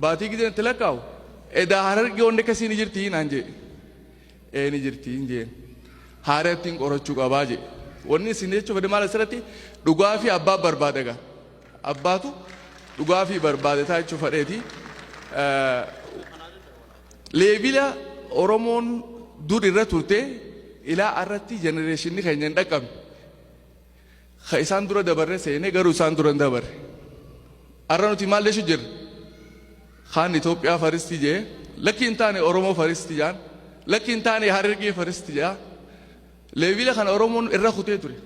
baatii gidan tilakkaa'u edaa harargee onde kasii ni jirtii naan jee ni jirtii jeen haarettiin qorachuu qabaa jee wanni isin jechuun fedhe maal asirratti dhugaa fi abbaa barbaade gaa abbaatu dhugaa fi barbaade taa jechuun fedheeti leebila Oromoon dur irra turte ilaa arratti jenereeshinii keenya hin dhaqqabne ka isaan dura dabarre seenee garuu isaan dura hin dabarre arra nuti maal jechu jirre kaan Itoophiyaa faristii jee lakki hin taane Oromoo faristii jaan lakki hin taane Harargee faristii jaa leebila kana Oromoon irra kutee ture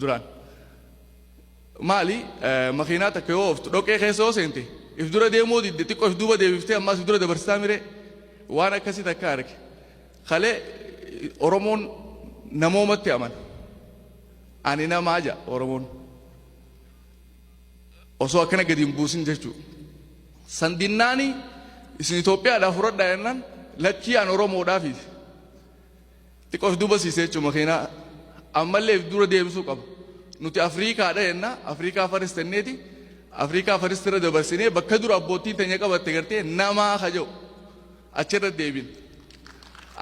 duraan maali makiinaa takka yoo ooftu dhoqee keessa yoo seente if dura deemuu didde xiqqoo if duuba deebiftee ammaas if dura dabarsitaa mire waan akkasii takka arge kalee Oromoon namoomatti amana ani namaa jaa Oromoon osoo akkana gadi hin buusin jechuu sandinnaani isin Itoophiyaadhaaf fudhadhaa jennaan lakkii an Oromoodhaafi xiqqoo if duuba siisee jechuu makiinaa ammallee if dura deebisuu qaba nuti Afriikaadha jenna Afriikaa faristenneeti Afriikaa faristira dabarsinee bakka dura abbootiin teenya qabatte gartee namaa kaja'u achirra deebin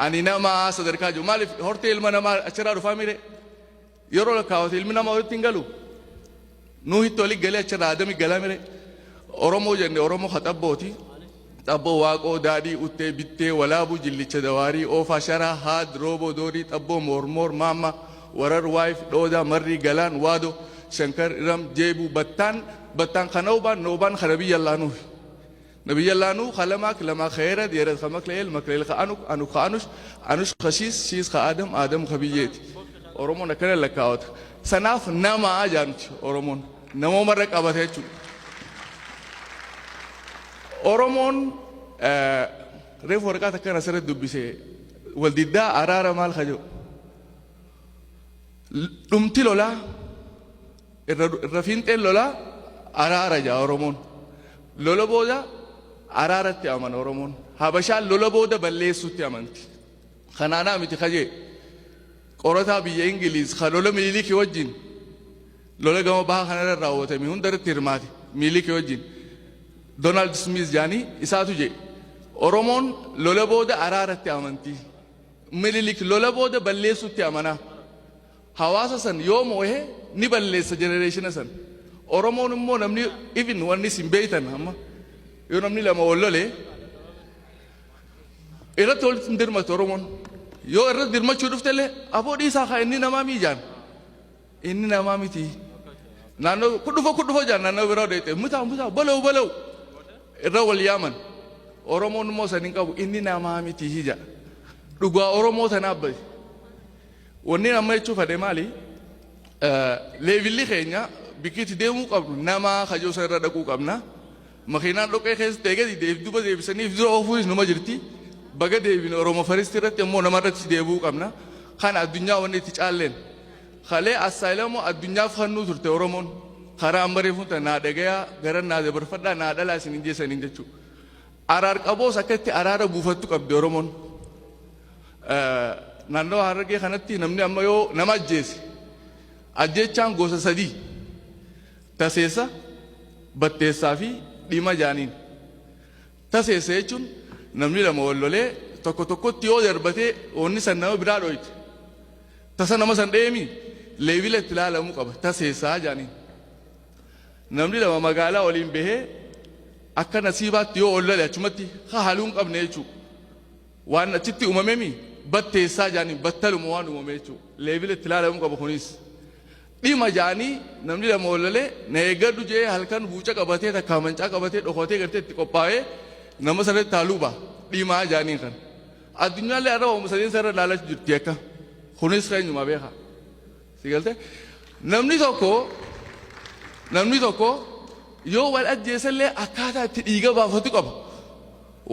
ani namaa sadarkaa jiru maaliif hortee ilma namaa achirraa dhufaa mire yeroo lakkaawwate ilmi namaa walitti hin galu nuu hitti walitti galee achirraa adami galaa mire Oromoo jenne Oromoo haxabbooti xabboo waaqoo daadhii uttee bittee walaabuu jillicha dawaarii oofaa sharaa haad rooboo doorii xabboo mormoor maamma warar waayif dhoodaa marrii galaan waado shankar iram jeebuu battaan kanawbaan noobaan kanabiyyallaanuu nabiyyallaanuu kalamaak lamaa khayra dheerat kamak leel makleel ka'anuk anu ka'anush anush khashiis shiis ka'adam adam kabiyyeeti Oromoon akkana lakkaawata sanaaf namaa jaanuti Oromoon namoomarra qabata jechuudha Oromoon reef waraqaa takkan asirratti dubbise waldiddaa araara maal kaja'u dhumti lolaa irra fiinxeen lolaa araara jaa Oromoon lola booda araaratti amana Oromoon habashaan lola booda balleessutti amanti kanaanaa miti kajee qorataa biyya Ingiliiz ka lola Minilikii wajjin lola gama bahaa kanarra raawwatame hundarratti hirmaate Minilikii wajjin Donald Smith jaanii isaatu jee Oromoon lola booda araaratti amanti Minilik lola booda balleessutti amanaa hawaasa san yoo moo'ee ni balleessa jenereeshina san Oromoon immoo namni even wanni sin beeytan amma yoo namni lama wal lolee irratti walitti dirmatu Oromoon yoo irratti dirmachuu dhuftellee aboo dhiisaa kaa inni namaa miijaan inni namaa miti naannoo kudhufo jaan naannoo biraa deete mutaa balaw irra wal yaaman Oromoon immoo san hin qabu inni namaa miti hija dhugaa Oromoo tanaaf bahe wanni amma jechuu fedhe maali leevilli keenya bikkiitti deemuu qabnu namaa kajoo san irra dhaquu qabna makiinaan dhoqee keessa teegati duuba deebisaniif dura oofuus numa jirti baga deebine Oromoo faristi irratti immoo namarratti deebi'uu qabna kan addunyaa wanni itti caalleen kalee assaayilamoo addunyaaf fannuu turte Oromoon karaa ambaree funta naa dhagayaa gara naa dabarfadhaa naa dhalaa isin hin jeessaniin jechuudha araar qaboos akka itti araara buufattu qabdi Oromoon naannoo Harargee kanatti namni amma yoo nama ajjeechaan gosa sadii taseessa batteessaa fi dhima jaaniin taseessa jechuun namni lama wal lolee tokkotti yoo darbatee onni san nama biraa dhoyte tasa nama san dheemi leebila itti ilaalamuu qaba taseessaa jaaniin namni lama magaalaa waliin bahee akka nasiibaatti yoo wal lole achumatti haluun qabne jechuudha waan achitti uumamemi batteessaa jaaniin battaluma waan uumame jechuudha leebila itti ilaalamuu qaba kunis dhima jaanii namni lama wal lolee na eeggadhu jee halkan buuca qabatee takka mancaa qabatee dhokotee gartee itti qophaa'ee nama sanatti taaluuba dhimaa jaaniin kan addunyaallee arra oomisha sadeen sarara laalach jirti akka kunis keenyuma beeka si galte namni tokko yoo wal ajjeesallee akkaataa itti dhiiga baafatu qaba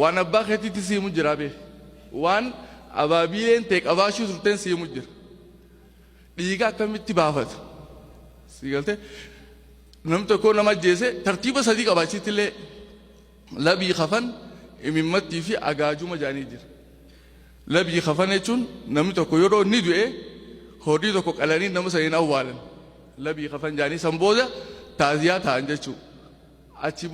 waan abbaa keetiitti siimu jira beeka waan abaabiileen ta'e qabaashuu turteen siimu jira dhiiga akkamitti baafata si galte namni tokko nama ajjeese tartiiba sadii qabaachitti illee labii kafan imimmattii fi agaajuma jaanii jira labii kafan jechuun namni tokko yeroo inni du'e horii tokko qalanii nama saniin awwaalan labii kafan jaanii san booda taaziyaa ta'an jechuudha achi